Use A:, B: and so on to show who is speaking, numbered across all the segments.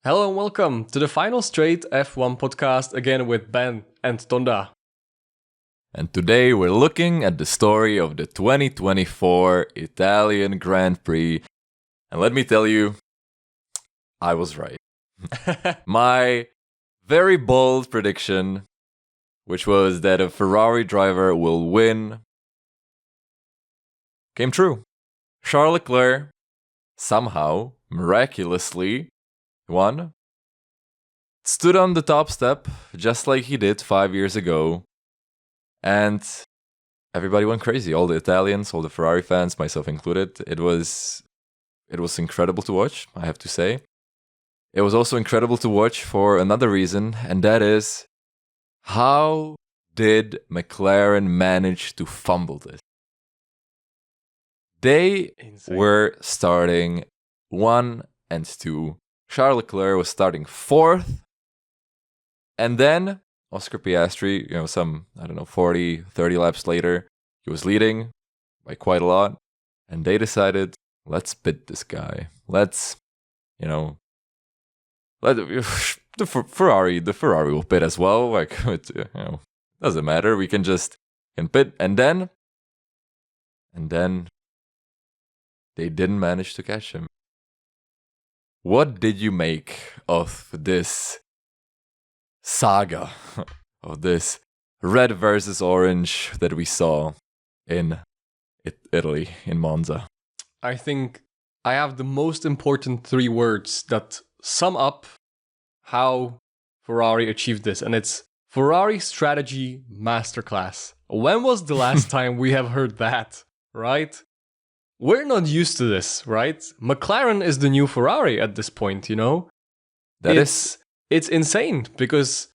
A: Hello and welcome to the final straight F1 podcast again with Ben and Tonda.
B: And today we're looking at the story of the 2024 Italian Grand Prix. And let me tell you, I was right. My very bold prediction, which was that a Ferrari driver will win, came true. Charles Leclerc somehow, miraculously, won. Stood on the top step, just like he did 5 years ago. And everybody went crazy. All the Italians, all the Ferrari fans, myself included. It was incredible to watch, I have to say. It was also incredible to watch for another reason, and that is, how did McLaren manage to fumble this? They were starting 1 and 2. Charles Leclerc was starting 4th. And then Oscar Piastri, some, 40, 30 laps later, he was leading by quite a lot. And they decided, let's pit this guy. Let's, let the Ferrari will pit as well. Like, doesn't matter. We can pit. And then they didn't manage to catch him. What did you make of this saga, of this red versus orange that we saw in Italy, in Monza?
A: I think I have the most important 3 words that sum up how Ferrari achieved this, and it's Ferrari strategy masterclass. When was the last time we have heard that, right? We're not used to this, right? McLaren is the new Ferrari at this point, It's insane because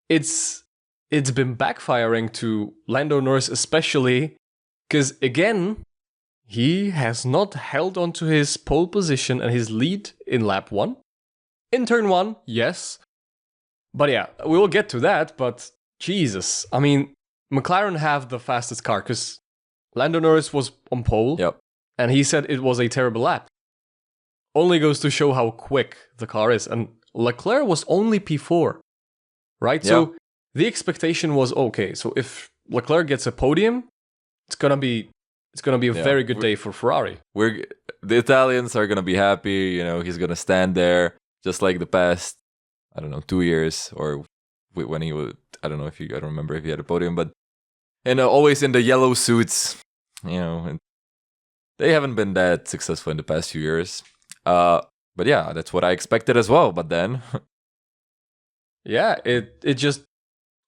A: it's been backfiring to Lando Norris especially because, again, he has not held on to his pole position and his lead in lap 1. In turn 1, yes. But yeah, we will get to that, but Jesus. I mean, McLaren have the fastest car because Lando Norris was on pole.
B: Yep.
A: And he said it was a terrible lap. Only goes to show how quick the car is. And Leclerc was only P4, right?
B: Yeah.
A: So the expectation was, okay, so if Leclerc gets a podium, it's gonna be a very good day for Ferrari.
B: The Italians are gonna be happy. He's gonna stand there just like the past, 2 years, or when he was. I don't remember if he had a podium, but always in the yellow suits. And they haven't been that successful in the past few years. But yeah, that's what I expected as well. But then,
A: yeah, it just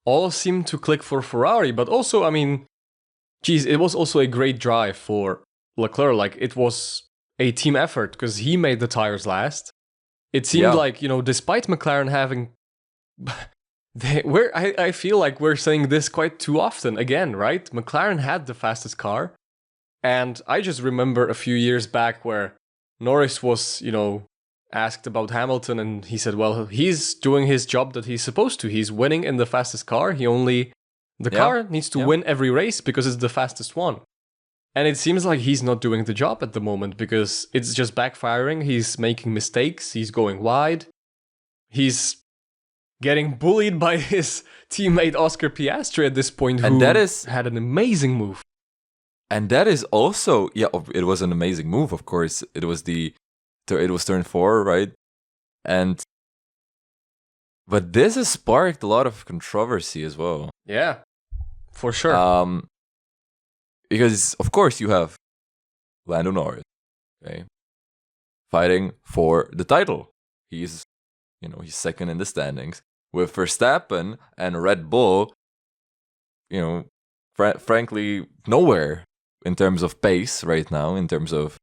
A: all seemed to click for Ferrari. But also, it was also a great drive for Leclerc. Like, it was a team effort because he made the tires last. It seemed like, despite McLaren having... I feel like we're saying this quite too often again, right? McLaren had the fastest car. And I just remember a few years back where Norris was, asked about Hamilton, and he said, well, he's doing his job that he's supposed to. He's winning in the fastest car. Car needs to win every race because it's the fastest one. And it seems like he's not doing the job at the moment because it's just backfiring. He's making mistakes. He's going wide. He's getting bullied by his teammate Oscar Piastri at this point, who had an amazing move.
B: And that is also, it was an amazing move, of course. It was turn 4, right? But this has sparked a lot of controversy as well.
A: Yeah, for sure.
B: Because, of course, you have Lando Norris, okay, fighting for the title. He's second in the standings. With Verstappen and Red Bull, frankly, nowhere in terms of pace right now, in terms of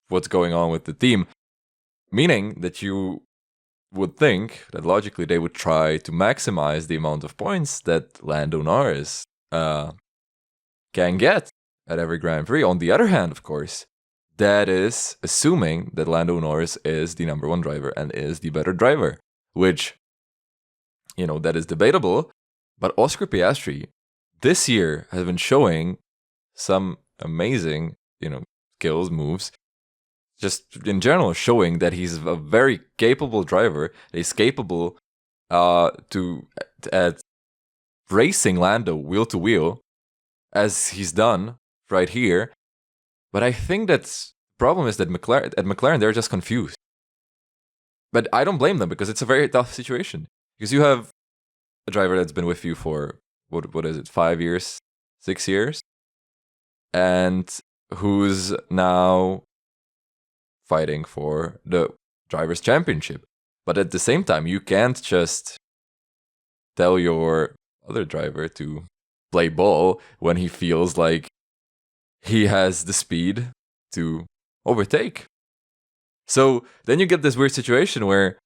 B: what's going on with the team. Meaning that you would think that logically they would try to maximize the amount of points that Lando Norris can get at every Grand Prix. On the other hand, of course, that is assuming that Lando Norris is the number 1 driver and is the better driver, which, that is debatable. But Oscar Piastri this year has been showing some amazing, skills, moves, just in general showing that he's a very capable driver. He's capable at racing Lando wheel to wheel, as he's done right here. But I think that's the problem is that McLaren they're just confused. But I don't blame them because it's a very tough situation. Because you have a driver that's been with you for what is it, 5 years, 6 years, and who's now fighting for the drivers' championship. But at the same time, you can't just tell your other driver to play ball when he feels like he has the speed to overtake. So then you get this weird situation where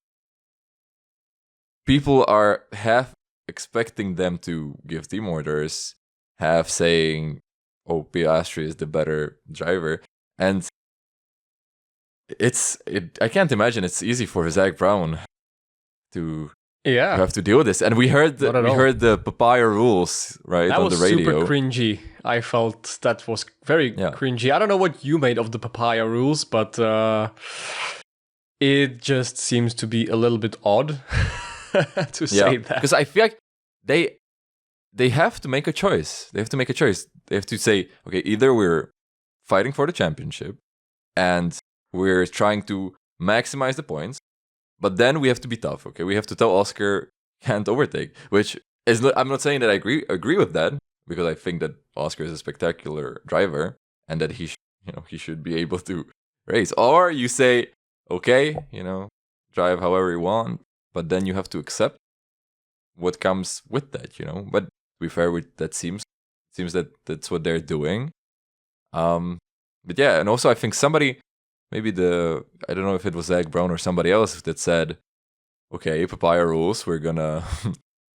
B: people are half expecting them to give team orders, half saying, oh, Piastri is the better driver. And I can't imagine it's easy for Zach Brown to have to deal with this. And we heard the papaya rules, right, on the radio.
A: That was super cringy. I felt that was very cringy. I don't know what you made of the papaya rules, but it just seems to be a little bit odd to say that.
B: Because I feel like they have to make a choice. They have to make a choice. They have to say, okay, either we're fighting for the championship and we're trying to maximize the points, but then we have to be tough, okay? We have to tell Oscar can't overtake, which is I'm not saying that I agree with that, because I think that Oscar is a spectacular driver and that he should be able to race. Or you say, okay, drive however you want, but then you have to accept what comes with that, But to be fair, that seems that that's what they're doing. But yeah, and also I think somebody, maybe I don't know if it was Zach Brown or somebody else that said, okay, papaya rules, we're gonna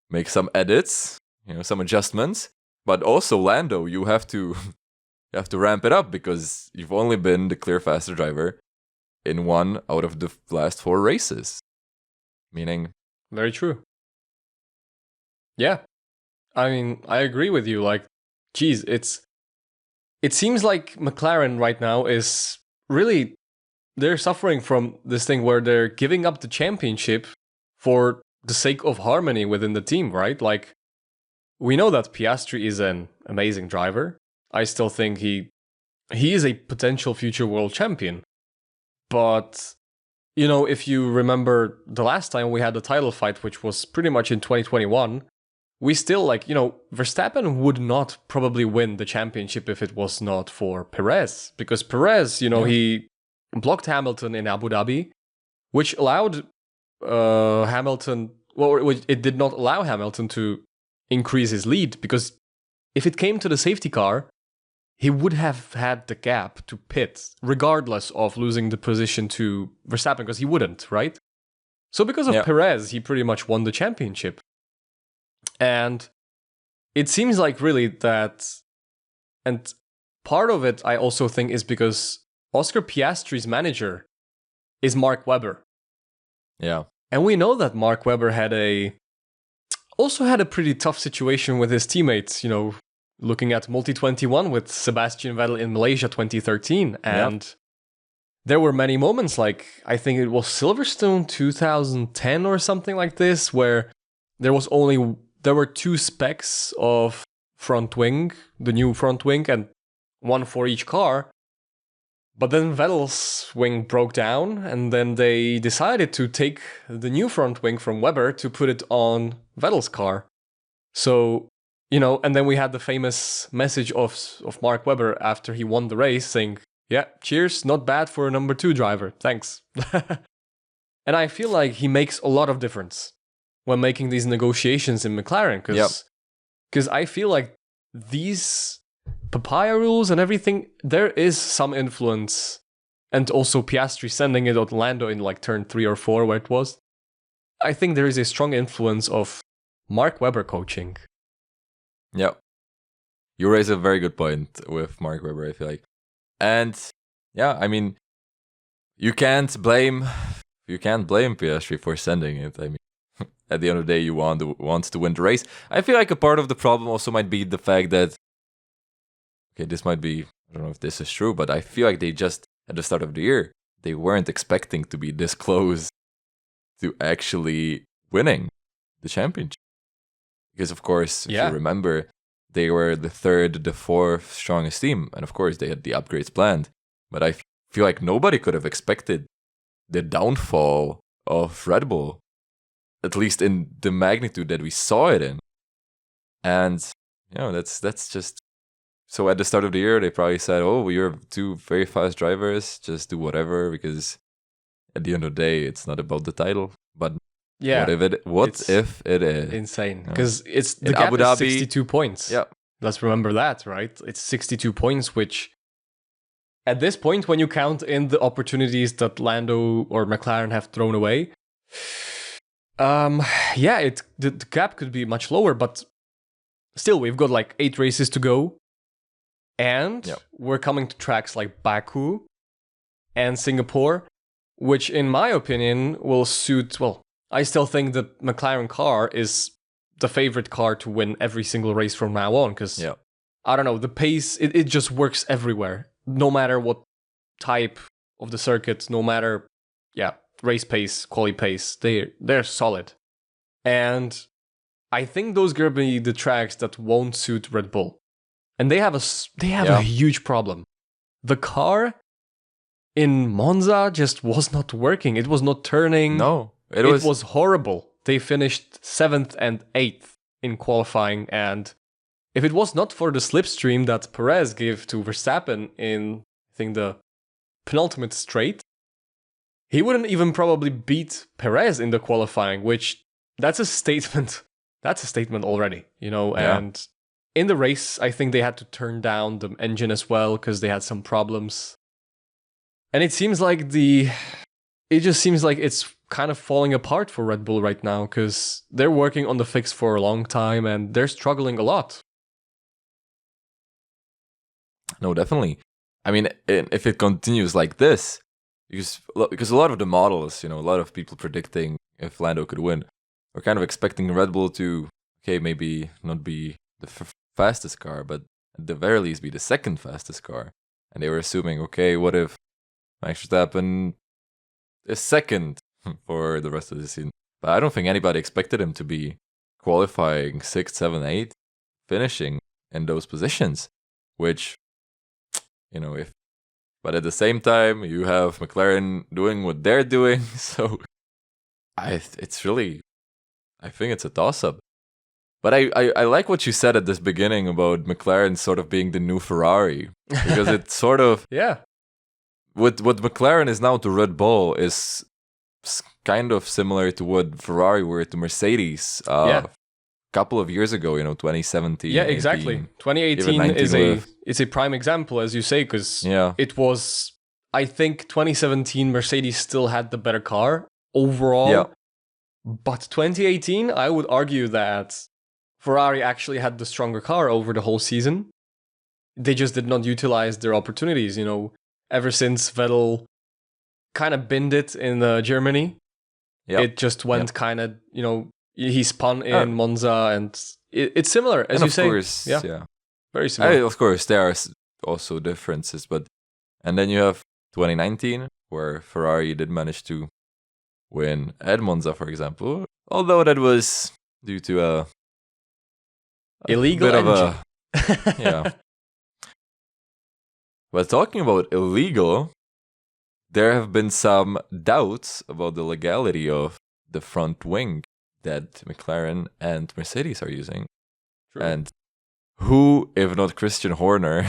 B: make some edits, some adjustments, but also Lando, you have to ramp it up because you've only been the clear faster driver in 1 out of the last 4 races. Meaning,
A: very true. Yeah. I mean, I agree with you. Like, geez, it seems like McLaren right now is really, they're suffering from this thing where they're giving up the championship for the sake of harmony within the team, right? Like, we know that Piastri is an amazing driver. I still think he is a potential future world champion. But, if you remember the last time we had the title fight, which was pretty much in 2021, we still, Verstappen would not probably win the championship if it was not for Perez. Because Perez, he blocked Hamilton in Abu Dhabi, which allowed Hamilton, it did not allow Hamilton to increase his lead, because if it came to the safety car, he would have had the gap to pit, regardless of losing the position to Verstappen, because he wouldn't, right? So because of Perez, he pretty much won the championship. And it seems like really that, and part of it I also think is because Oscar Piastri's manager is Mark Webber.
B: Yeah.
A: And we know that Mark Webber also had a pretty tough situation with his teammates, looking at Multi-21 with Sebastian Vettel in Malaysia 2013. And there were many moments, like I think it was Silverstone 2010 or something like this, where there were 2 specs of front wing, the new front wing, and 1 for each car. But then Vettel's wing broke down, and then they decided to take the new front wing from Webber to put it on Vettel's car. So, and then we had the famous message of Mark Webber after he won the race saying, yeah, cheers, not bad for a number 2 driver, thanks. And I feel like he makes a lot of difference when making these negotiations in McLaren, because I feel like these papaya rules and everything, there is some influence, and also Piastri sending it on Lando in turn 3 or 4 where it was. I think there is a strong influence of Mark Webber coaching.
B: Yeah. You raise a very good point with Mark Webber, I feel like. And yeah, I mean, you can't blame Piastri for sending it. I mean, at the end of the day, you want to win the race. I feel like a part of the problem also might be the fact that, okay, this might be, I don't know if this is true, but I feel like they just, at the start of the year, they weren't expecting to be this close to actually winning the championship. Because, of course, if you remember, they were the third, the fourth strongest team. And, of course, they had the upgrades planned. But I feel like nobody could have expected the downfall of Red Bull, at least in the magnitude that we saw it in. And, that's just... So at the start of the year, they probably said, oh, you're two very fast drivers, just do whatever, because at the end of the day, it's not about the title. But what if it is?
A: Insane. Because it's the gap is 62 points.
B: Yeah.
A: Let's remember that, right? It's 62 points, which at this point, when you count in the opportunities that Lando or McLaren have thrown away, the gap could be much lower, but still, we've got like 8 races to go. And we're coming to tracks like Baku and Singapore, which in my opinion will suit, well, I still think the McLaren car is the favorite car to win every single race from now on, because, I don't know, the pace, it just works everywhere. No matter what type of the circuit, no matter, race pace, quali pace, they're solid. And I think those are going to be the tracks that won't suit Red Bull. And they have a huge problem. The car in Monza just was not working. It was not turning.
B: No,
A: it was horrible. They finished 7th and 8th in qualifying. And if it was not for the slipstream that Perez gave to Verstappen in, I think, the penultimate straight, he wouldn't even probably beat Perez in the qualifying, which that's a statement. That's a statement already, and in the race, I think they had to turn down the engine as well because they had some problems. And it seems like it's kind of falling apart for Red Bull right now because they're working on the fix for a long time and they're struggling a lot.
B: No, definitely. I mean, if it continues like this, because a lot of the models, a lot of people predicting if Lando could win, are kind of expecting Red Bull to, maybe not be the fastest car, but at the very least be the second fastest car. And they were assuming, what if Max Verstappen is second for the rest of the season? But I don't think anybody expected him to be qualifying 6th, 7th, 8th, finishing in those positions, which, but at the same time, you have McLaren doing what they're doing. So I think it's a toss-up. But I like what you said at this beginning about McLaren sort of being the new Ferrari. Because it's sort of... What McLaren is now to Red Bull is kind of similar to what Ferrari were to Mercedes a couple of years ago, 2017.
A: Yeah, exactly. 2018 is a prime example, as you say, because it was... I think 2017 Mercedes still had the better car overall. Yeah. But 2018, I would argue that Ferrari actually had the stronger car over the whole season. They just did not utilize their opportunities, Ever since Vettel kind of binned it in Germany, it just went kind of, he spun in Monza, and it's similar, as you say.
B: Course,
A: very similar.
B: Of course, there are also differences, and then you have 2019, where Ferrari did manage to win at Monza, for example, although that was due to a
A: illegal
B: bit
A: engine.
B: of a But talking about illegal, there have been some doubts about the legality of the front wing that McLaren and Mercedes are using.
A: True.
B: And who, if not Christian Horner,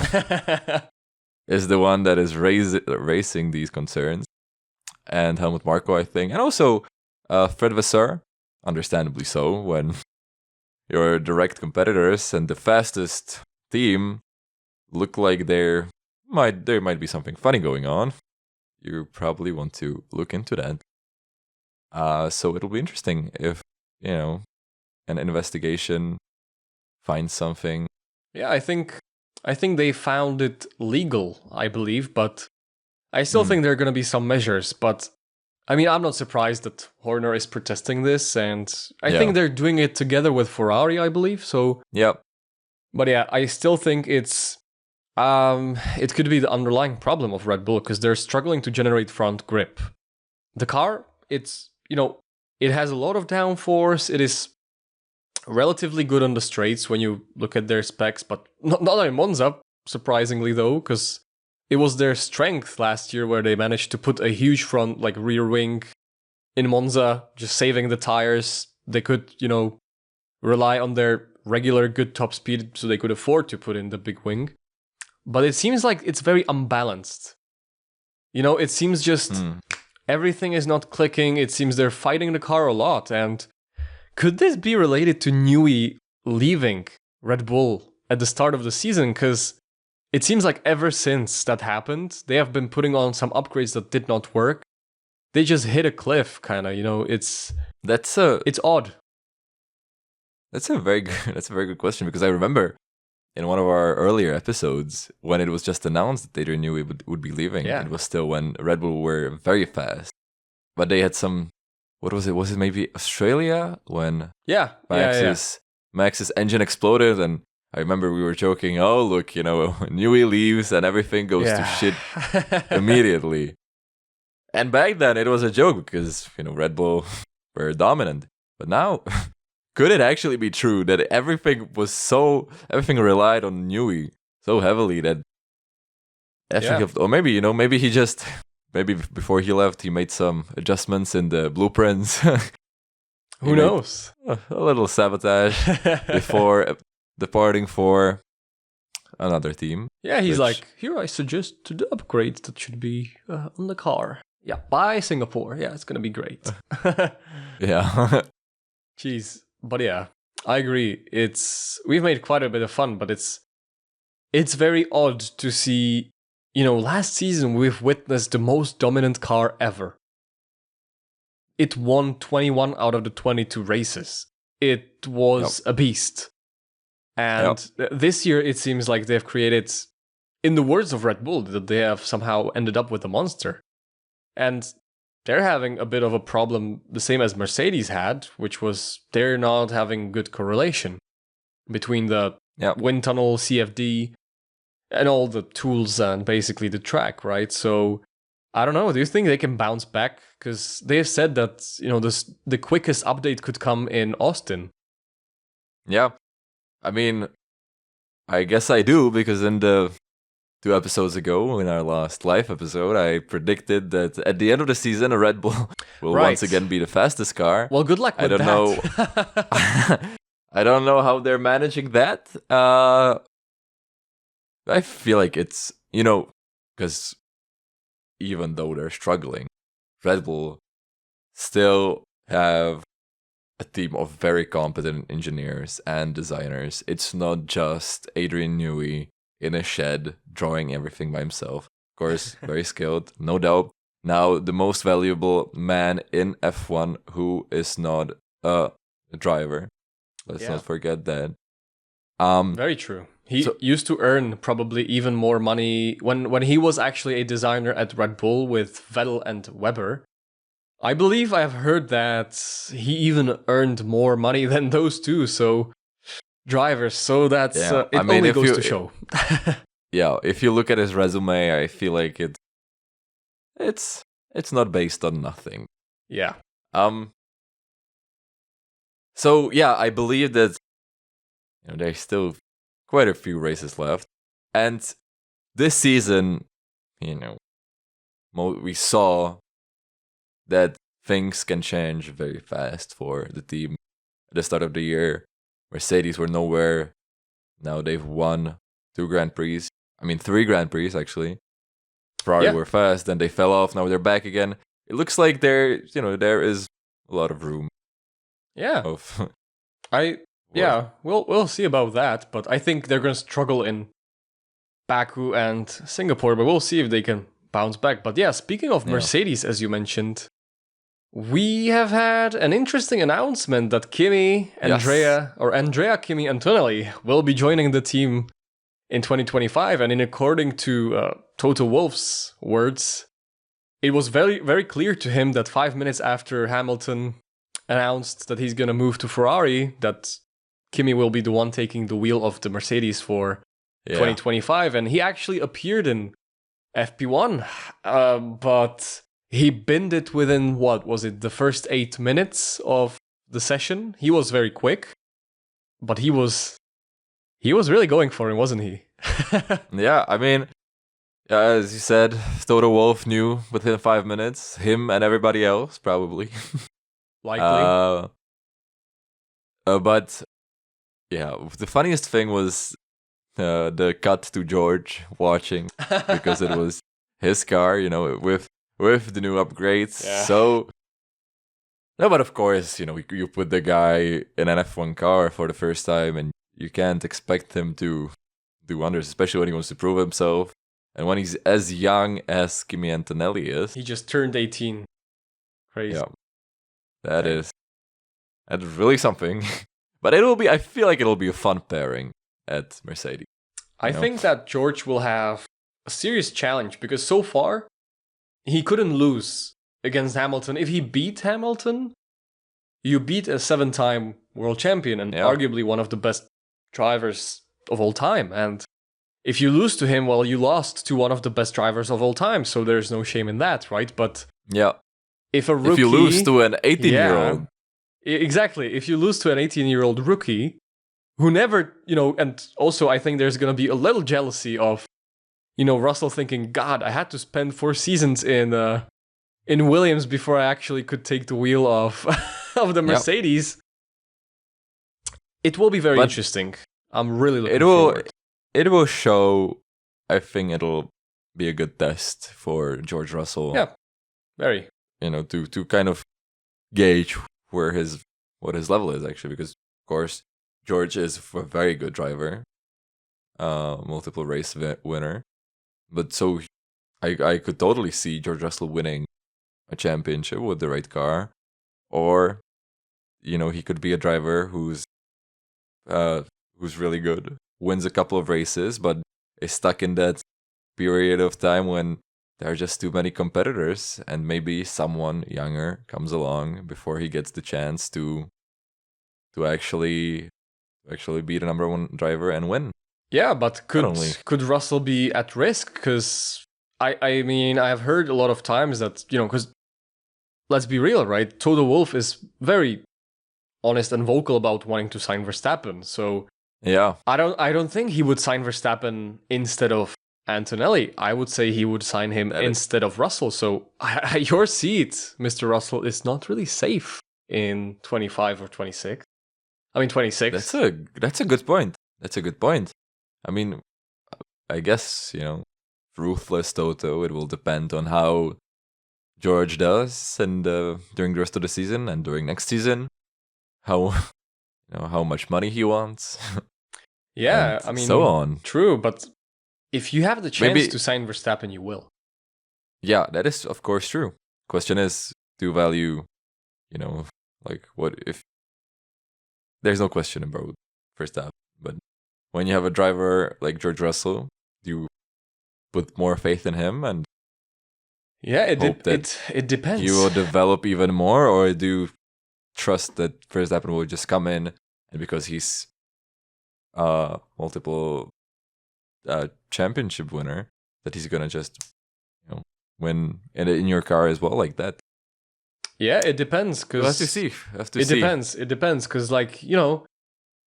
B: is the one that is raising these concerns? And Helmut Marko, I think. And also Fred Vasseur, understandably so, when your direct competitors and the fastest team look like there might be something funny going on. You probably want to look into that. So it'll be interesting if, an investigation finds something.
A: Yeah, I think they found it legal, I believe, but I still think there are going to be some measures. But I mean, I'm not surprised that Horner is protesting this, and I think they're doing it together with Ferrari, I believe. So
B: Yep.
A: But yeah, I still think it's It could be the underlying problem of Red Bull because they're struggling to generate front grip. The car, it's, it has a lot of downforce. It is relatively good on the straights when you look at their specs, but not in Monza, surprisingly though, because it was their strength last year where they managed to put a huge front, like rear wing in Monza, just saving the tires. They could, rely on their regular good top speed so they could afford to put in the big wing. But it seems like it's very unbalanced. It seems just everything is not clicking. It seems they're fighting the car a lot. And could this be related to Newey leaving Red Bull at the start of the season? Because it seems like ever since that happened, they have been putting on some upgrades that did not work. They just hit a cliff, kind of. It's odd.
B: That's a very good question, because I remember in one of our earlier episodes when it was just announced that they knew it would be leaving.
A: Yeah.
B: It was still when Red Bull were very fast, but they had some. What was it? Was it maybe Australia when Max's engine exploded? And I remember we were joking, oh, look, Newey leaves and everything goes to shit immediately. And back then it was a joke because, Red Bull were dominant. But now, could it actually be true that everything relied on Newey so heavily that or maybe he just... Maybe before he left, he made some adjustments in the blueprints.
A: Who knows?
B: A little sabotage before departing for another team.
A: Yeah, he's like, here I suggest to the upgrades that should be on the car. Yeah, buy Singapore. Yeah, it's going to be great.
B: Yeah.
A: Jeez. But yeah, I agree. We've made quite a bit of fun, but it's very odd to see. Last season we've witnessed the most dominant car ever. It won 21 out of the 22 races. It was a beast. And this year it seems like they've created, in the words of Red Bull, that they have somehow ended up with a monster. And they're having a bit of a problem, the same as Mercedes had, which was they're not having good correlation between the wind tunnel, CFD, and all the tools and basically the track, right? So, I don't know. Do you think they can bounce back? Because they have said that, the quickest update could come in Austin.
B: Yeah. I mean, I guess I do, because in the 2 episodes ago, in our last live episode, I predicted that at the end of the season, a Red Bull will once again be the fastest car.
A: Well, good luck with that.
B: I don't know how they're managing that. I feel like it's, because even though they're struggling, Red Bull still have a team of very competent engineers and designers. It's not just Adrian Newey in a shed drawing everything by himself. Of course, very skilled, no doubt. Now, the most valuable man in F1 who is not a driver. Let's not forget that.
A: Very true. He used to earn probably even more money when he was actually a designer at Red Bull with Vettel and Webber. I believe I have heard that he even earned more money than those two drivers. So that's only goes to show.
B: Yeah, if you look at his resume, I feel like it's not based on nothing.
A: Yeah.
B: So yeah, I believe that there's still quite a few races left. And this season, we saw that things can change very fast for the team. At the start of the year, Mercedes were nowhere. Now they've won 2 Grand Prix. 3 Grand Prix, actually. Ferrari were fast, then they fell off. Now they're back again. It looks like there is a lot of room.
A: Yeah. We'll see about that, but I think they're going to struggle in Baku and Singapore, but we'll see if they can bounce back. But yeah, speaking of Mercedes, as you mentioned, we have had an interesting announcement that Andrea, Kimi Antonelli will be joining the team in 2025. And according to Toto Wolff's words, it was very, very clear to him that 5 minutes after Hamilton announced that he's going to move to Ferrari, that Kimi will be the one taking the wheel of the Mercedes for 2025, and he actually appeared in FP1, but he binned it within, what was it, the first 8 minutes of the session. He was very quick, but he was really going for him, wasn't he?
B: Yeah, I mean, as you said, Toto Wolff knew within 5 minutes, him and everybody else, probably.
A: Likely.
B: But, yeah, the funniest thing was the cut to George watching, because it was his car, with the new upgrades.
A: Yeah.
B: So, no, but of course, you put the guy in an F1 car for the first time, and you can't expect him to do wonders, especially when he wants to prove himself. And when he's as young as Kimi Antonelli is.
A: He just turned 18. Crazy.
B: Yeah. That's really something. But I feel like it'll be a fun pairing at Mercedes.
A: I think that George will have a serious challenge, because so far he couldn't lose against Hamilton. If he beat Hamilton, you beat a 7-time world champion and arguably one of the best drivers of all time. And if you lose to him, well, you lost to one of the best drivers of all time, so there's no shame in that, right? But if you
B: lose to an 18-year-old...
A: Exactly. If you lose to an 18-year-old rookie who never, and also I think there's going to be a little jealousy of, Russell thinking, God, I had to spend 4 seasons in Williams before I actually could take the wheel of the Mercedes. It will be very interesting. I'm really looking forward.
B: It will show, I think it'll be a good test for George Russell.
A: Yeah, very.
B: To kind of gauge what his level is, actually, because, of course, George is a very good driver, multiple race winner. But so I could totally see George Russell winning a championship with the right car. Or, he could be a driver who's really good, wins a couple of races, but is stuck in that period of time when there are just too many competitors, and maybe someone younger comes along before he gets the chance to actually be the number 1 driver and win.
A: Yeah, but could Russell be at risk? Because I mean, I've heard a lot of times that, because let's be real, right? Toto Wolff is very honest and vocal about wanting to sign Verstappen. So
B: yeah,
A: I don't think he would sign Verstappen instead of Antonelli. I would say he would sign him instead of Russell. So your seat, Mr. Russell, is not really safe in 25 or 26. I mean 26.
B: That's a good point. I mean, I guess, ruthless Toto, it will depend on how George does and during the rest of the season and during next season, how much money he wants.
A: Yeah, I mean,
B: so on.
A: True, but if you have the chance to sign Verstappen, you will.
B: Yeah, that is of course true. Question is, do you value, like what if? There's no question about Verstappen, but when you have a driver like George Russell, do you put more faith in him and
A: it depends.
B: You will develop even more, or do you trust that Verstappen will just come in and because he's multiple championship winner, that he's gonna just win in your car as well like that?
A: Yeah, it depends.
B: We'll have to see.
A: It depends because,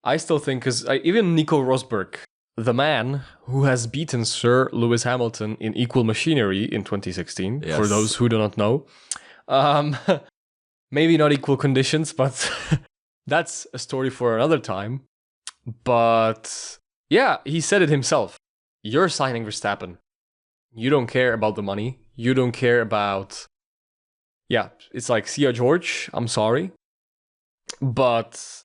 A: I still think, because even Nico Rosberg, the man who has beaten Sir Lewis Hamilton in equal machinery in 2016, for those who do not know, maybe not equal conditions, but that's a story for another time. But yeah, he said it himself. You're signing Verstappen. You don't care about the money. You don't care about... Yeah, it's like, see ya, George, I'm sorry. But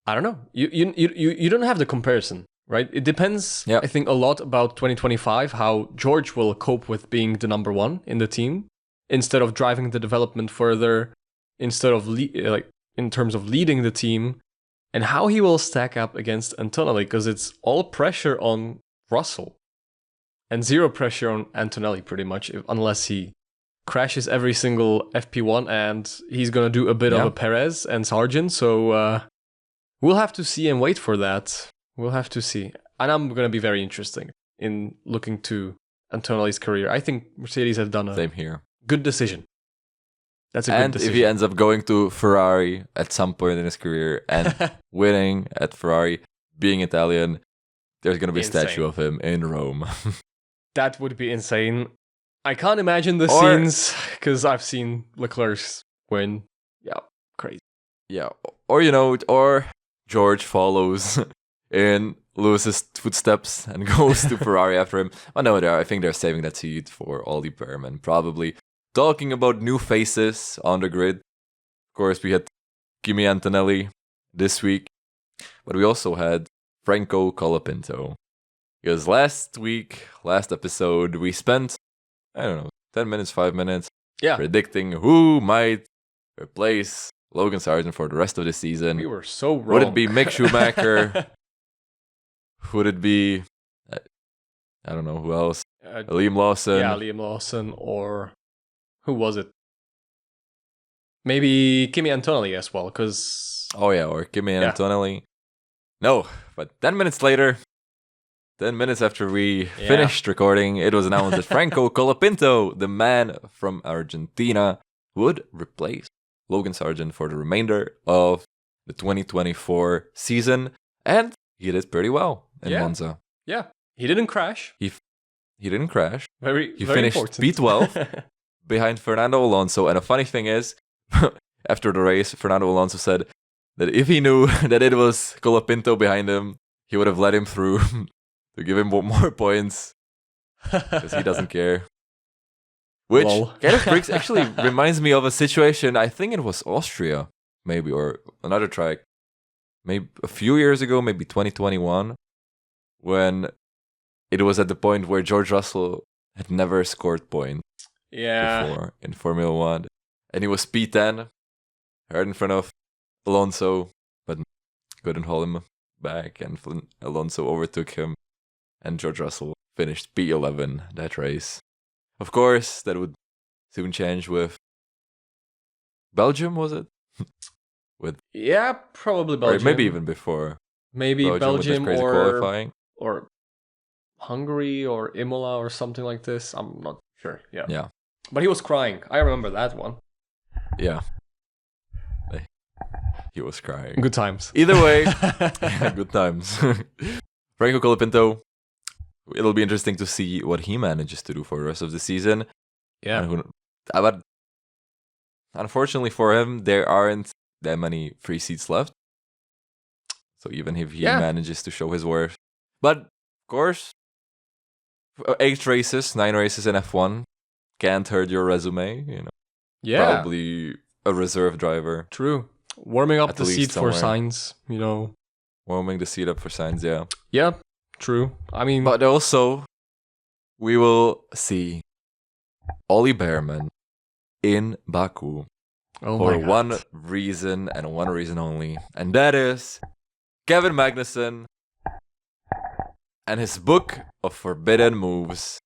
A: I don't know. You don't have the comparison, right? It depends, I think, a lot about 2025, how George will cope with being the number 1 in the team, instead of driving the development further, instead of in terms of leading the team, and how he will stack up against Antonelli, because it's all pressure on Russell and zero pressure on Antonelli, pretty much, unless he crashes every single FP1, and he's going to do a bit of a Perez and Sargent. So we'll have to see and wait for that. We'll have to see. and I'm going to be very interesting in looking to Antonelli's career. I think Mercedes have done a
B: Same here.
A: good decision. That's a good
B: And
A: decision.
B: if he ends up going to Ferrari at some point in his career and winning at Ferrari, being Italian, there's going to be a statue of him in Rome.
A: That would be insane. I can't imagine the
B: Or-
A: scenes because I've seen Leclerc's win. Yeah, crazy.
B: Yeah, or George follows in Lewis's footsteps and goes to Ferrari after him. Oh no, I think they're saving that seat for Ollie Behrman, probably. Talking about new faces on the grid, of course, we had Kimi Antonelli this week, but we also had Franco Colapinto. Because last episode, we spent, 10 minutes, 5 minutes, predicting who might replace Logan Sargent for the rest of the season.
A: We were so wrong.
B: Would it be Mick Schumacher? Would it be, I don't know, who else? Liam Lawson?
A: Yeah, Liam Lawson, or who was it? Maybe Kimi Antonelli as well, because...
B: Oh yeah, or Kimi Antonelli. No, but 10 minutes later, 10 minutes after we finished recording, it was announced that Franco Colapinto, the man from Argentina, would replace Logan Sargent for the remainder of the 2024 season, and he did pretty well in Monza.
A: Yeah, he didn't crash.
B: He didn't crash.
A: Very
B: finished
A: important.
B: P12 behind Fernando Alonso, and a funny thing is, after the race, Fernando Alonso said that if he knew that it was Colapinto behind him, he would have let him through to give him more points, because he doesn't care. Which kind of actually reminds me of a situation, I think it was Austria, maybe, or another track, maybe a few years ago, maybe 2021, when it was at the point where George Russell had never scored points before in Formula 1. And he was P10, right in front of Alonso, but couldn't hold him back, and Alonso overtook him, and George Russell finished P11 that race. Of course, that would soon change with Belgium, was it?
A: Probably Belgium.
B: Or maybe even before.
A: Maybe Belgium
B: with qualifying.
A: Or Hungary or Imola or something like this. I'm not sure. Yeah. But he was crying. I remember that one.
B: Yeah. He was crying.
A: Good times.
B: Either way, good times. Franco Colapinto, it'll be interesting to see what he manages to do for the rest of the season.
A: Yeah.
B: But unfortunately for him, there aren't that many free seats left. So even if he manages to show his worth. But, of course, 9 races in F1 can't hurt your resume,
A: Yeah.
B: Probably a reserve driver.
A: True. Warming up
B: At
A: the seat
B: somewhere.
A: for Sainz,
B: Warming the seat up for Sainz, yeah.
A: Yeah, true. I mean...
B: But also, we will see Ollie Behrman in Baku for one reason and one reason only. And that is Kevin Magnussen and his book of forbidden moves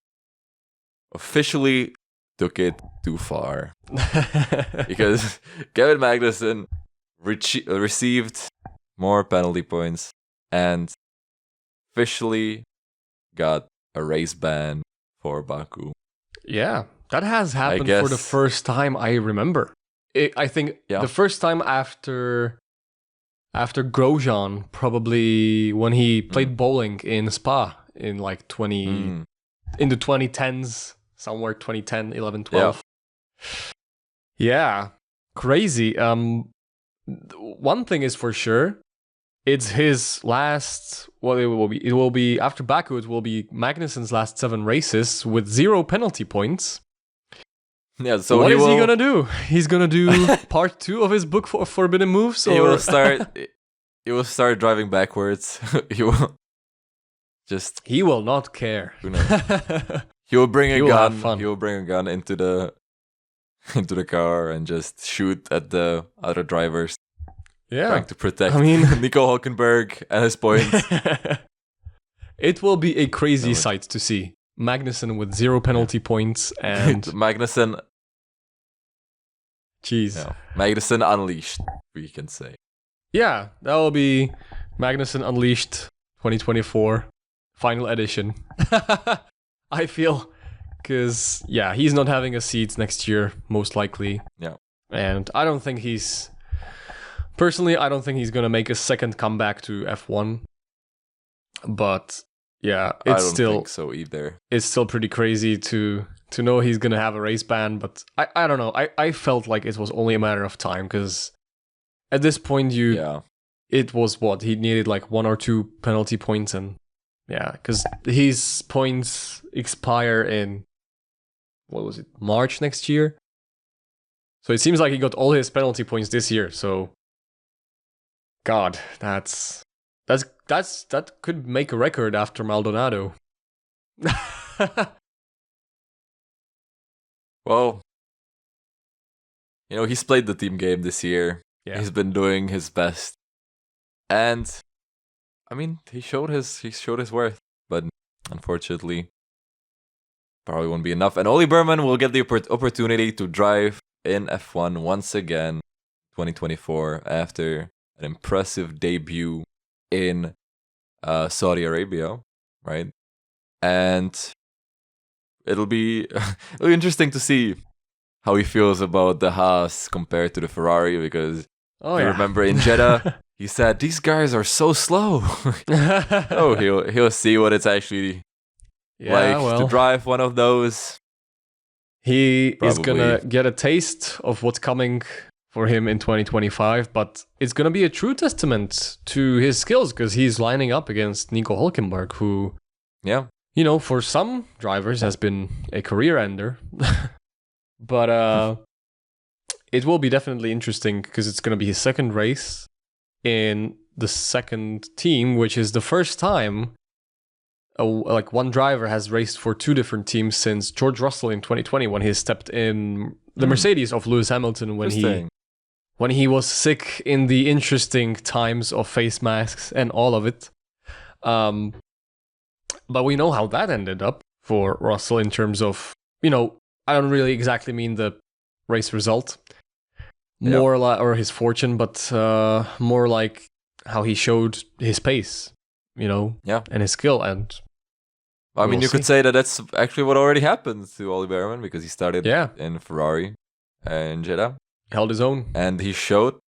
B: officially took it too far. Because Kevin Magnussen received more penalty points and officially got a race ban for Baku.
A: Yeah, that has happened for the first time I remember. I think the first time after Grosjean, probably when he played bowling in Spa in like in the 2010s, somewhere 2010, 11, 12. Yeah, crazy. One thing is for sure, it's his last. Well, it will be after Baku. It will be Magnussen's last 7 races with 0 penalty points.
B: Yeah. So
A: what is he gonna do? He's gonna do part 2 of his book for forbidden moves. Or?
B: He will start driving backwards. He will just.
A: He will not care.
B: Who knows? He will bring a gun. He will bring a gun into the car and just shoot at the other drivers.
A: Yeah,
B: trying to protect Nico Hulkenberg and his points.
A: It will be a crazy sight to see. Magnussen with 0 penalty points and
B: Magnussen.
A: Jeez.
B: Yeah. Magnussen unleashed, we can say.
A: Yeah, that will be Magnussen Unleashed 2024. final edition. I feel, because he's not having a seat next year, most likely.
B: Yeah.
A: And I don't think he's gonna make a second comeback to F1. But yeah,
B: I don't think so either.
A: It's still pretty crazy to know he's gonna have a race ban, but I don't know. I felt like it was only a matter of time, because at this point it was what he needed, like 1 or 2 penalty points, and because his points expire in March next year. So it seems like he got all his penalty points this year. So, God, that could make a record after Maldonado.
B: Well, he's played the team game this year.
A: Yeah.
B: He's been doing his best, and I mean, he showed his worth, but unfortunately, probably won't be enough. And Oli Berman will get the opportunity to drive in F1 once again, 2024, after an impressive debut in Saudi Arabia, right? And it'll be interesting to see how he feels about the Haas compared to the Ferrari, because remember in Jeddah, he said, these guys are so slow. He'll see what it's actually to drive one of those.
A: He is gonna get a taste of what's coming for him in 2025, but it's gonna be a true testament to his skills, because he's lining up against Nico Hülkenberg, who, for some drivers has been a career ender. But it will be definitely interesting, because it's gonna be his second race in the second team, which is the first time one driver has raced for 2 different teams since George Russell in 2020, when he stepped in the Mercedes of Lewis Hamilton when he was sick in the interesting times of face masks and all of it. But we know how that ended up for Russell in terms of, I don't really exactly mean the race result, or his fortune, but more like how he showed his pace, and his skill. And
B: I mean, you could say that that's actually what already happened to Oli Berman, because he started in Ferrari and Jeddah.
A: Held his own.
B: And he showed,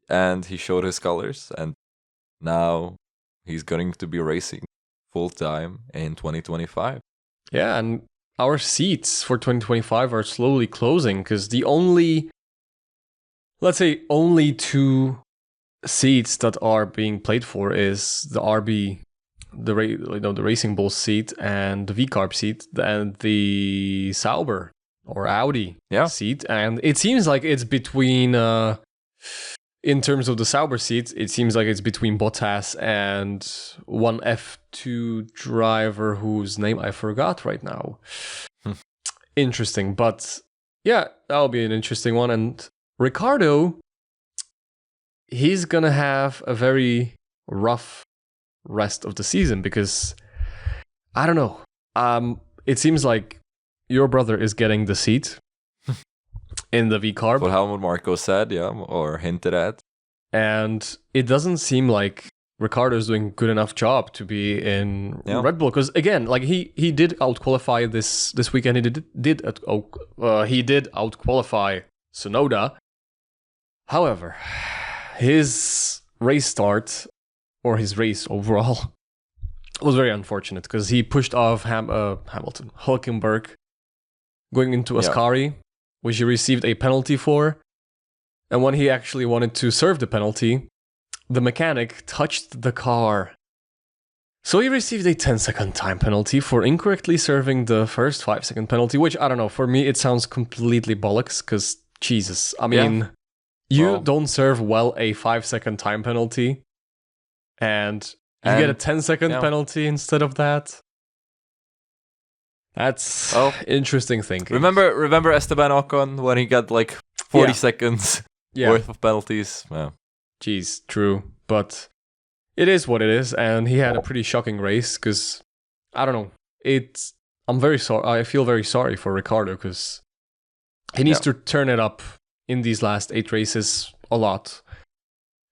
B: and he showed his colors, and now he's going to be racing full-time in 2025.
A: Yeah, and our seats for 2025 are slowly closing, because the only 2 seats that are being played for is the RB, the Racing Bull seat, and the V-Carb seat, and the Sauber or Audi seat. And it seems like it's between, in terms of the Sauber seat, it seems like it's between Bottas and one F2 driver whose name I forgot right now. Interesting, but that'll be an interesting one. And Ricciardo, he's gonna have a very rough rest of the season, because I don't know. It seems like your brother is getting the seat in the V-Carb.
B: What Helmut Marko said, or hinted at.
A: And it doesn't seem like Ricciardo's doing a good enough job to be in Red Bull, because again, like he did outqualify this weekend. He did outqualify Tsunoda. However, his race start, or his race overall, was very unfortunate, because he pushed off Hamilton, Hülkenberg, going into Ascari, which he received a penalty for. And when he actually wanted to serve the penalty, the mechanic touched the car. So he received a 10-second time penalty for incorrectly serving the first 5-second penalty, which, I don't know, for me it sounds completely bollocks, because, Jesus, I mean, you don't serve well a 5-second time penalty, and you get a 10-second penalty instead of that. That's interesting thinking.
B: Remember Esteban Ocon when he got like 40 seconds worth of penalties? Yeah.
A: Jeez, true. But it is what it is, and he had a pretty shocking race, because, I don't know, I'm very sorry. I feel very sorry for Ricciardo, because he needs to turn it up in these last 8 races a lot,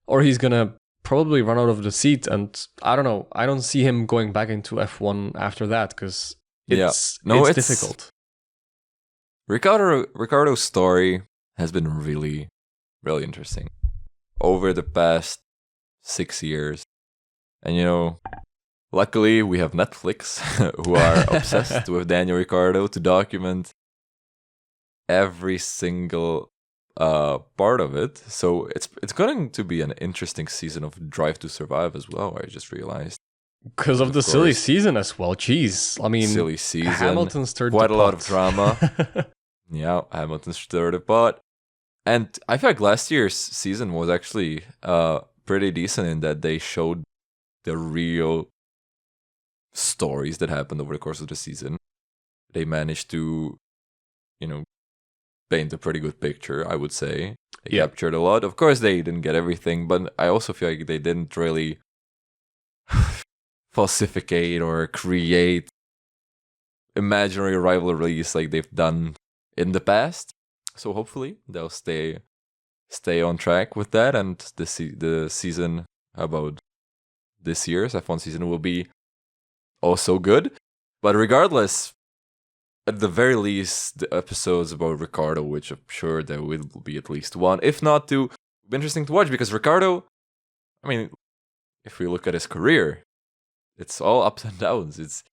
A: or he's gonna probably run out of the seat. And I don't know. I don't see him going back into F1 after that because it's difficult.
B: Ricardo's story has been really, really interesting over the past 6 years. And luckily we have Netflix who are obsessed with Daniel Ricciardo to document every single part of it. So it's going to be an interesting season of Drive to Survive as well, I just realized.
A: Because of the silly season as well. Jeez. I mean,
B: silly season.
A: Hamilton stirred
B: quite
A: the
B: a lot of
A: pot.
B: drama. Yeah, Hamilton stirred the pot. And I feel like last year's season was actually pretty decent in that they showed the real stories that happened over the course of the season. They managed to, paint a pretty good picture, I would say. They captured a lot. Of course, they didn't get everything, but I also feel like they didn't really falsificate or create imaginary rivalries like they've done in the past. So hopefully they'll stay on track with that, and the season about this year's F1 season will be also good. But regardless, at the very least, the episodes about Ricardo, which I'm sure there will be at least one, if not two, will be interesting to watch, because Ricardo, I mean, if we look at his career, it's all ups and downs. It's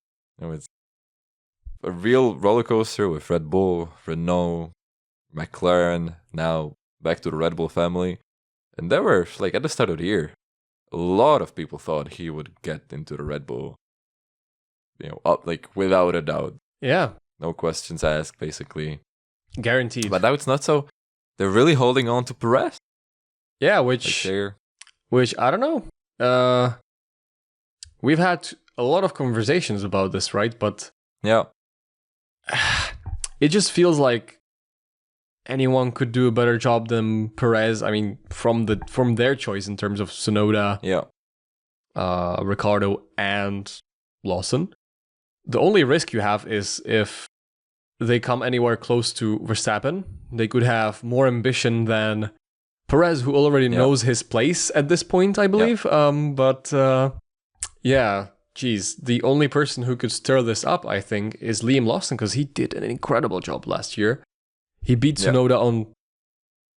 B: a real roller coaster with Red Bull, Renault, McLaren, now back to the Red Bull family. And there were, like, at the start of the year, a lot of people thought he would get into the Red Bull, up, like, without a doubt.
A: Yeah.
B: No questions asked, basically.
A: Guaranteed.
B: But now it's not so. They're really holding on to Perez.
A: Yeah, which I don't know. We've had a lot of conversations about this, right? But
B: yeah,
A: it just feels like anyone could do a better job than Perez. I mean, from their choice in terms of Tsunoda, Ricciardo, and Lawson. The only risk you have is if they come anywhere close to Verstappen, they could have more ambition than Perez, who already knows his place at this point, I believe. Geez, the only person who could stir this up, I think, is Liam Lawson, because he did an incredible job last year. He beat Tsunoda on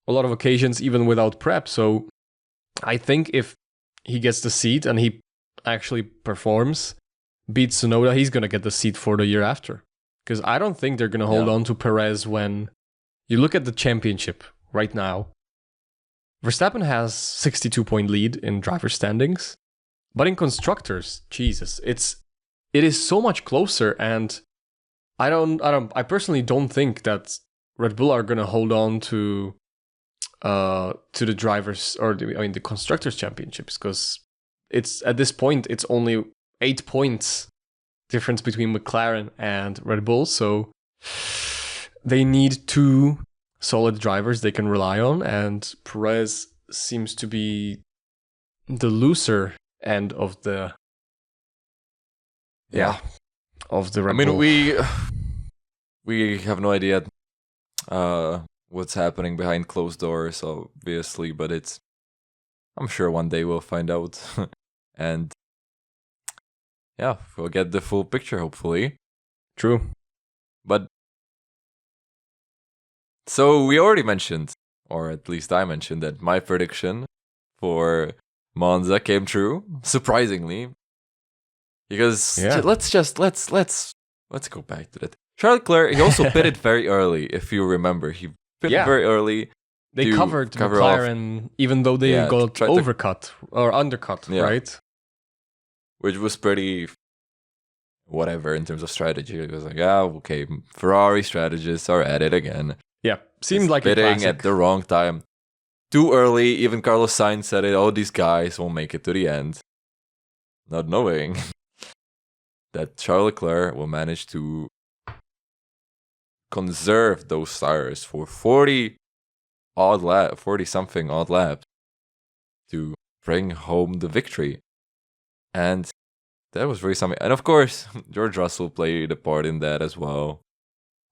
A: a lot of occasions, even without prep. So I think if he gets the seat and he actually performs, beats Tsunoda, he's going to get the seat for the year after. Because I don't think they're going to hold on to Perez when you look at the championship right now. Verstappen has 62-point lead in driver standings. But in constructors, Jesus, it is so much closer, and I personally don't think that Red Bull are going to hold on to the drivers or the constructors championships, because it's at this point it's only 8 points difference between McLaren and Red Bull, so they need two solid drivers they can rely on, and Perez seems to be the looser end of the of the Red Bull.
B: We have no idea what's happening behind closed doors, obviously, but I'm sure one day we'll find out. And we'll get the full picture, hopefully.
A: True.
B: But so we already mentioned, or at least I mentioned, that my prediction for Monza came true, surprisingly. Because let's go back to that. Charles Leclerc, he also pitted very early, if you remember. He pitted very early.
A: They covered McLaren, even though they got overcut or undercut, right?
B: Which was pretty whatever in terms of strategy. It was like, okay, Ferrari strategists are at it again.
A: Yeah, seemed like
B: pitting
A: a classic.
B: at the wrong time. Too early, even Carlos Sainz said it, these guys won't make it to the end. Not knowing that Charles Leclerc will manage to conserve those tires for 40-something odd laps to bring home the victory. And that was really something. And of course, George Russell played a part in that as well.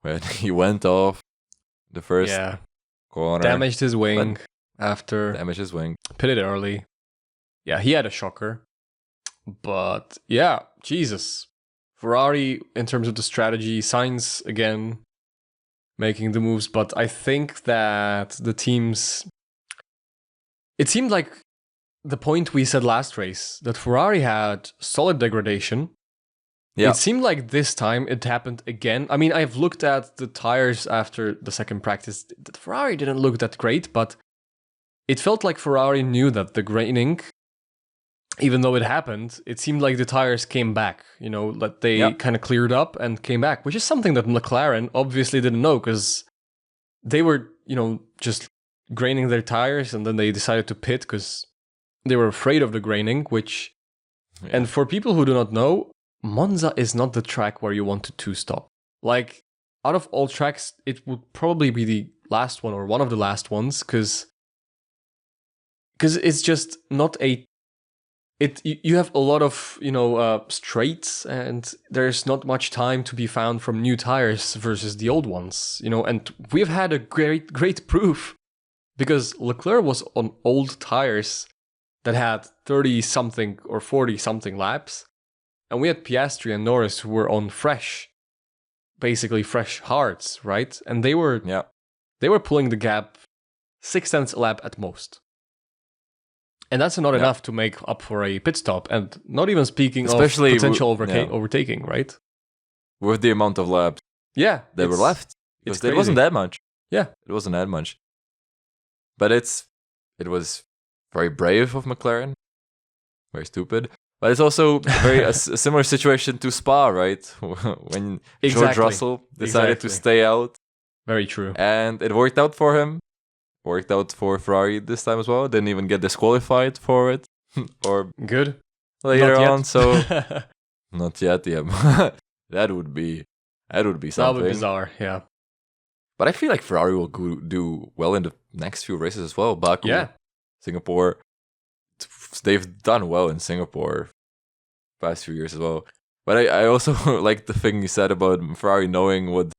B: When he went off the first corner.
A: Damaged his wing.
B: Damaged his wing.
A: Pitted early. yeah, he had a shocker. But yeah, Jesus. Ferrari, in terms of the strategy, Sainz again making the moves. But I think that the teams. It seemed like the point we said last race that Ferrari had solid degradation.
B: Yeah.
A: It seemed like this time it happened again. I mean, I've looked at the tires after the second practice. The Ferrari didn't look that great, but it felt like Ferrari knew that the graining, even though it happened, it seemed like the tires came back, that they kind of cleared up and came back, which is something that McLaren obviously didn't know because they were, just graining their tires and then they decided to pit because they were afraid of the graining, which, and for people who do not know, Monza is not the track where you want to two-stop. Like, out of all tracks, it would probably be the last one or one of the last ones because it's just not you have a lot of, straights and there's not much time to be found from new tires versus the old ones, and we've had a great proof because Leclerc was on old tires that had 30-something or 40-something laps. And we had Piastri and Norris who were on basically fresh hards, right? And they were pulling the gap 6 tenths a lap at most. And that's not enough to make up for a pit stop. And not even speaking especially of potential overtaking, right?
B: With the amount of laps that were left. Because it wasn't that much.
A: Yeah.
B: It wasn't that much. But it was very brave of McLaren. Very stupid. But it's also a similar situation to Spa, right? When George Russell decided to stay out.
A: Very true.
B: And it worked out for him. Worked out for Ferrari this time as well. Didn't even get disqualified for it. Or
A: good.
B: Later on, so not yet, yeah. That would be something.
A: That would be bizarre, yeah.
B: But I feel like Ferrari will do well in the next few races as well. Baku, Singapore. They've done well in Singapore past few years as well. But I also like the thing you said about Ferrari knowing what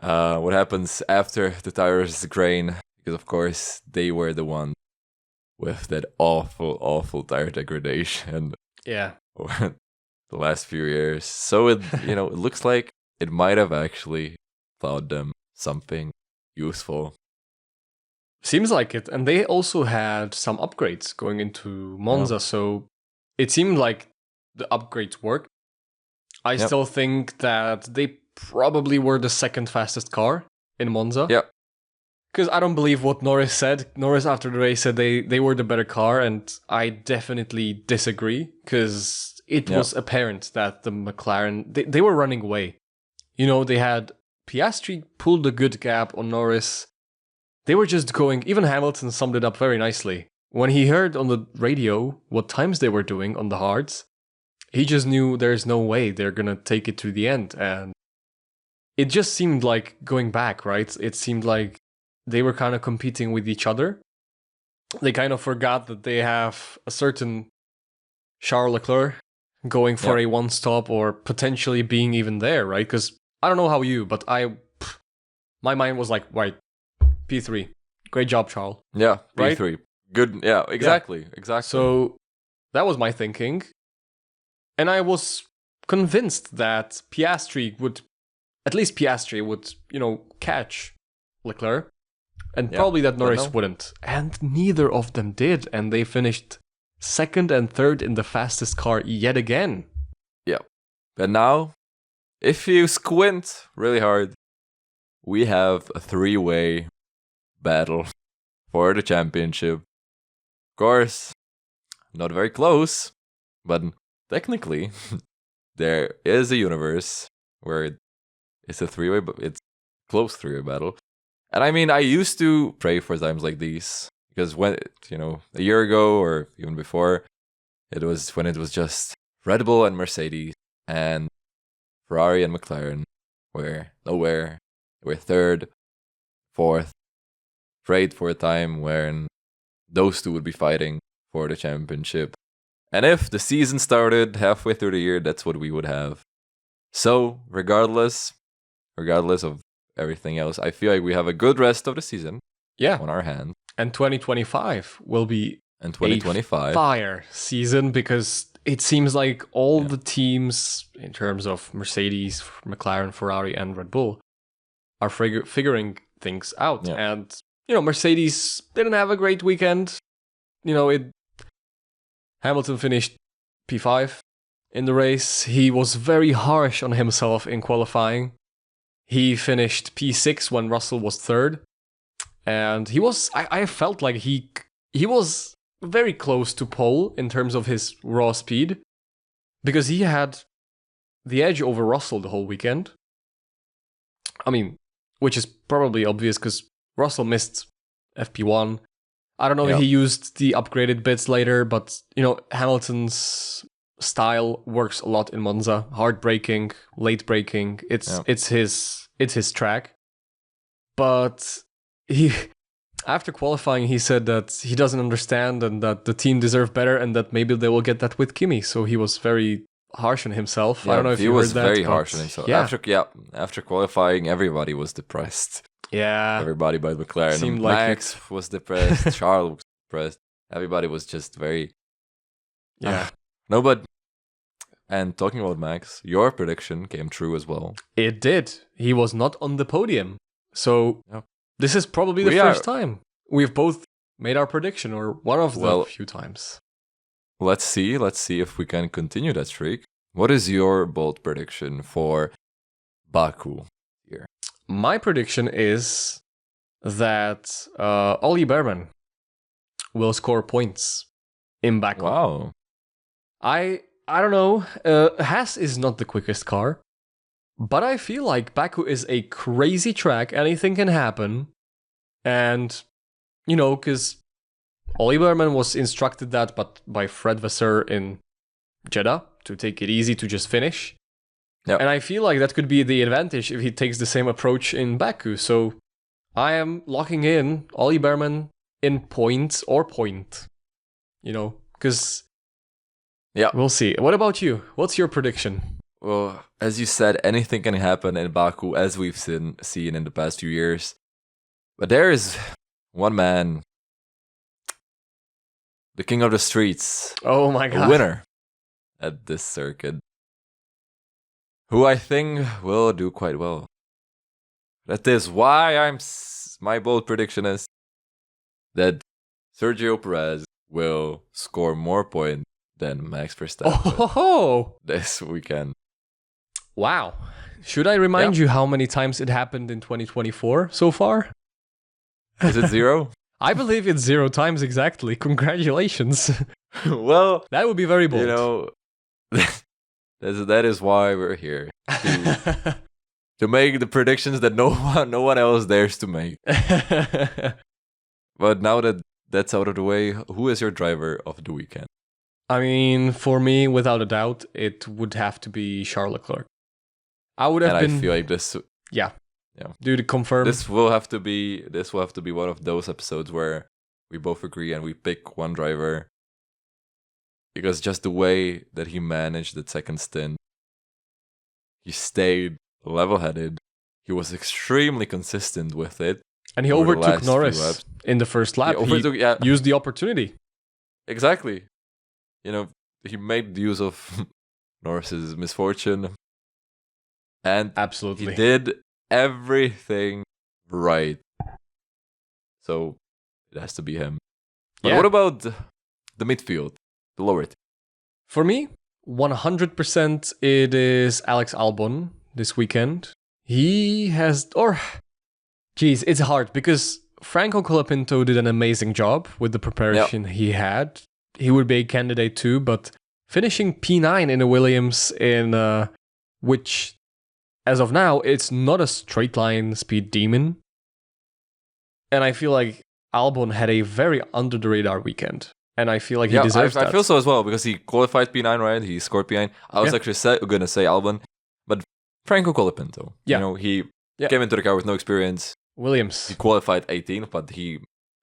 B: happens after the tires grain, because of course they were the one with that awful tire degradation.
A: Yeah.
B: Over the last few years. So it looks like it might have actually taught them something useful.
A: Seems like it. And they also had some upgrades going into Monza, so it seemed like the upgrades worked. I still think that they probably were the second fastest car in Monza.
B: Yeah.
A: Because I don't believe what Norris said. Norris after the race said they were the better car, and I definitely disagree, because it was apparent that the McLaren, they were running away. They had Piastri pulled a good gap on Norris. They were just going, even Hamilton summed it up very nicely. When he heard on the radio what times they were doing on the hards, he just knew there's no way they're going to take it to the end. And it just seemed like going back, right? It seemed like they were kind of competing with each other. They kind of forgot that they have a certain Charles Leclerc going for a one-stop or potentially being even there, right? Because I don't know how you, but my mind was like, right, P3. Great job, Charles.
B: Yeah, P3.
A: Right?
B: Good. Yeah, exactly. Exactly.
A: So that was my thinking. And I was convinced that Piastri would catch Leclerc. And probably that Norris wouldn't. And neither of them did. And they finished second and third in the fastest car yet again.
B: Yeah. But now, if you squint really hard, we have a 3-way battle for the championship. Of course, not very close, but technically, there is a universe where it's a 3-way, but it's a close 3-way battle. And I mean, I used to pray for times like these, because when, a year ago or even before, it was when it was just Red Bull and Mercedes, and Ferrari and McLaren were nowhere. They were third, fourth. Prayed for a time when those two would be fighting for the championship. And if the season started halfway through the year, that's what we would have. So, regardless of everything else, I feel like we have a good rest of the season on our hands.
A: And 2025 will be
B: And 2025.
A: fire season, because it seems like all the teams in terms of Mercedes, McLaren, Ferrari, and Red Bull are figuring things out.
B: Yeah.
A: And, Mercedes didn't have a great weekend. Hamilton finished P5 in the race. He was very harsh on himself in qualifying. He finished P6 when Russell was third. And I felt like he was very close to pole in terms of his raw speed, because he had the edge over Russell the whole weekend. I mean, which is probably obvious because Russell missed FP1. I don't know if he used the upgraded bits later, but Hamilton's style works a lot in Monza. Hard braking, late braking. It's his track. But after qualifying, he said that he doesn't understand and that the team deserve better and that maybe they will get that with Kimi. So he was very harsh on himself. I don't know if you heard that.
B: He was very harsh on himself.
A: Yeah.
B: After qualifying, everybody was depressed.
A: Yeah.
B: Everybody but McLaren.
A: Seemed
B: Max was depressed. Charles was depressed. Everybody was just very...
A: Yeah.
B: No, but... And talking about Max, your prediction came true as well.
A: It did. He was not on the podium. So this is probably the first time we've both made our prediction, or one of the few times.
B: Let's see if we can continue that streak. What is your bold prediction for Baku here?
A: My prediction is that Ollie Behrman will score points in Baku.
B: Wow.
A: I don't know. Haas is not the quickest car. But I feel like Baku is a crazy track. Anything can happen. And, because Ollie Behrman was instructed that by Fred Vasseur in Jeddah to take it easy, to just finish.
B: Yep.
A: And I feel like that could be the advantage if he takes the same approach in Baku. So I am locking in Ollie Behrman in point. Because we'll see. What about you? What's your prediction?
B: Well, as you said, anything can happen in Baku, as we've seen in the past few years. But there is one man, the king of the streets.
A: Oh my God.
B: A winner at this circuit, who I think will do quite well. That is why my bold prediction is that Sergio Perez will score more points than Max Verstappen this weekend.
A: Wow. Should I remind you how many times it happened in 2024 so far?
B: Is it 0?
A: I believe it's 0 times exactly. Congratulations.
B: Well,
A: that would be very bold.
B: That is why we're here. To make the predictions that no one else dares to make. But now that that's out of the way, who is your driver of the weekend?
A: I mean, for me, without a doubt, it would have to be Charles Leclerc. I feel like this.
B: Yeah.
A: Dude, confirm.
B: This will have to be one of those episodes where we both agree and we pick one driver, because just the way that he managed the second stint, he stayed level-headed. He was extremely consistent with it,
A: and he overtook Norris in the first lap. He used the opportunity.
B: Exactly. He made use of Norris's misfortune. And
A: absolutely,
B: he did everything right. So it has to be him. But what about the midfield, the lower team?
A: For me, 100% it is Alex Albon this weekend. He has... it's hard because Franco Colapinto did an amazing job with the preparation he had. He would be a candidate too, but finishing P9 in a Williams in which... As of now, it's not a straight line speed demon. And I feel like Albon had a very under the radar weekend. And I feel like he deserves that.
B: I feel so as well, because he qualified P9, right? He scored P9. I was actually going to say Albon, but Franco Colapinto. He came into the car with no experience.
A: Williams.
B: He qualified 18th, but he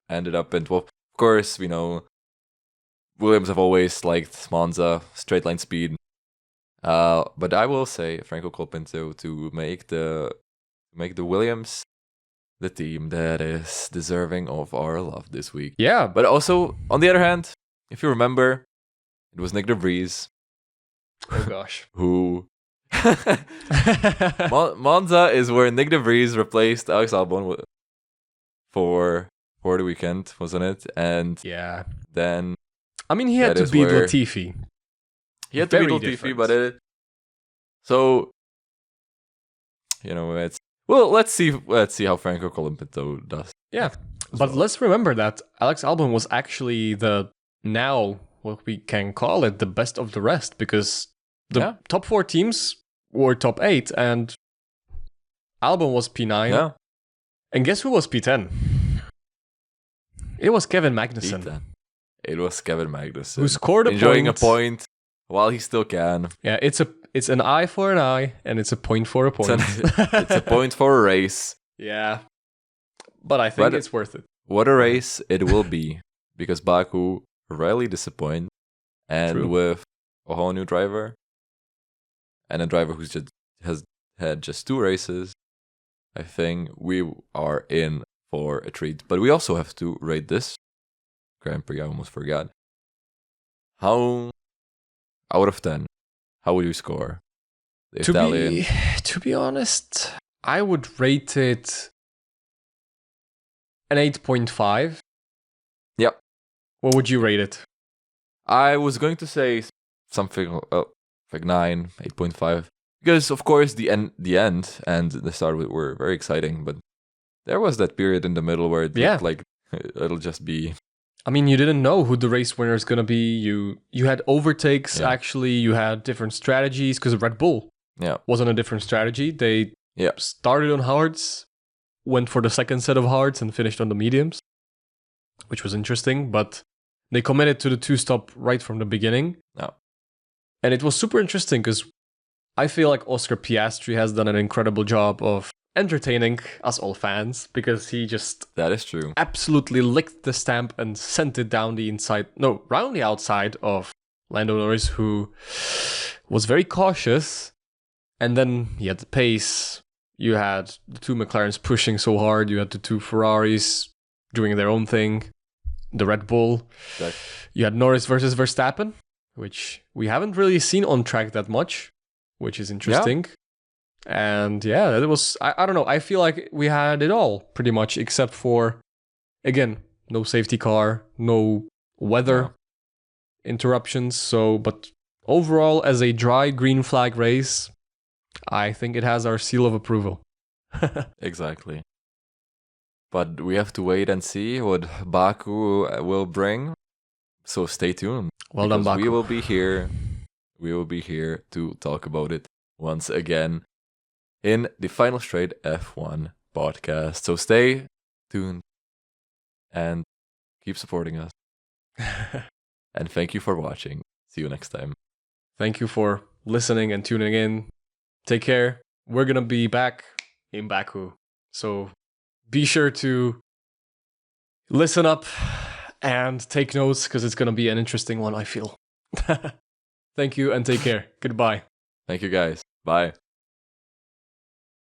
B: ended up in 12th. Of course, Williams have always liked Monza, straight line speed. But I will say Franco Colapinto to make the Williams the team that is deserving of our love this week.
A: Yeah,
B: But also, on the other hand, if you remember, it was Nick DeVries
A: oh gosh.
B: who... Monza is where Nick DeVries replaced Alex Albon for the weekend, wasn't it? And
A: Yeah.
B: then
A: I mean, he had
B: That
A: to
B: is
A: beat
B: where-
A: Latifi.
B: he had to beat
A: Very
B: Latifi,
A: different.
B: but so it's let's see how Franco Colapinto does.
A: Yeah.
B: as
A: But
B: well.
A: let's remember that Alex Albon was actually what we can call it, the best of the rest, because the
B: Yeah.
A: top 4 teams were top 8, and Albon was P9.
B: Yeah,
A: And guess who was P10? It was Kevin Magnussen,
B: P10. It was Kevin Magnussen
A: who scored a
B: enjoying
A: point.
B: a point while he still can.
A: Yeah, it's an eye for an eye, and it's a point for a point.
B: It's a point for a race.
A: Yeah. But I think
B: But-
A: it's worth it.
B: What a race it will be, because Baku rarely disappoint, and
A: True.
B: with a whole new driver, and a driver who's has had just 2 races, I think we are in for a treat. But we also have to rate this Grand Prix. I almost forgot. How out of 10? How would you score the Italian?
A: To be honest, I would rate it an 8.5.
B: Yep.
A: What would you rate it?
B: I was going to say something like 9, 8.5. Because, of course, the end and the start were very exciting, but there was that period in the middle where it
A: Yeah.
B: looked like it'll just be...
A: I mean, you didn't know who the race winner is going to be. You had overtakes,
B: Yeah.
A: actually. You had different strategies, because Red Bull
B: Yeah,
A: wasn't a different strategy. They
B: Yeah.
A: started on hards, went for the second set of hards, and finished on the mediums, which was interesting. But they committed to the 2-stop right from the beginning.
B: Yeah.
A: And it was super interesting, because I feel like Oscar Piastri has done an incredible job of entertaining us all fans, because he just
B: that is true.
A: absolutely licked the stamp and sent it down round the outside of Lando Norris, who was very cautious. And then he had the pace. You had the 2 McLarens pushing so hard. You had the 2 Ferraris doing their own thing. The Red Bull.
B: That-
A: You had Norris versus Verstappen, which we haven't really seen on track that much, which is interesting. And yeah, it was, I don't know, I feel like we had it all pretty much, except for, again, no safety car, no weather interruptions. So, but overall, as a dry green flag race, I think it has our seal of approval.
B: Exactly. But we have to wait and see what Baku will bring. So stay tuned.
A: Well done,
B: because
A: Baku.
B: We will be here. We will be here to talk about it once again in the Final Straight F1 podcast. So stay tuned and keep supporting us. And thank you for watching. See you next time.
A: Thank you for listening and tuning in. Take care. We're going to be back in Baku. So be sure to listen up and take notes, because it's going to be an interesting one, I feel. Thank you and take care. Goodbye.
B: Thank you guys. Bye.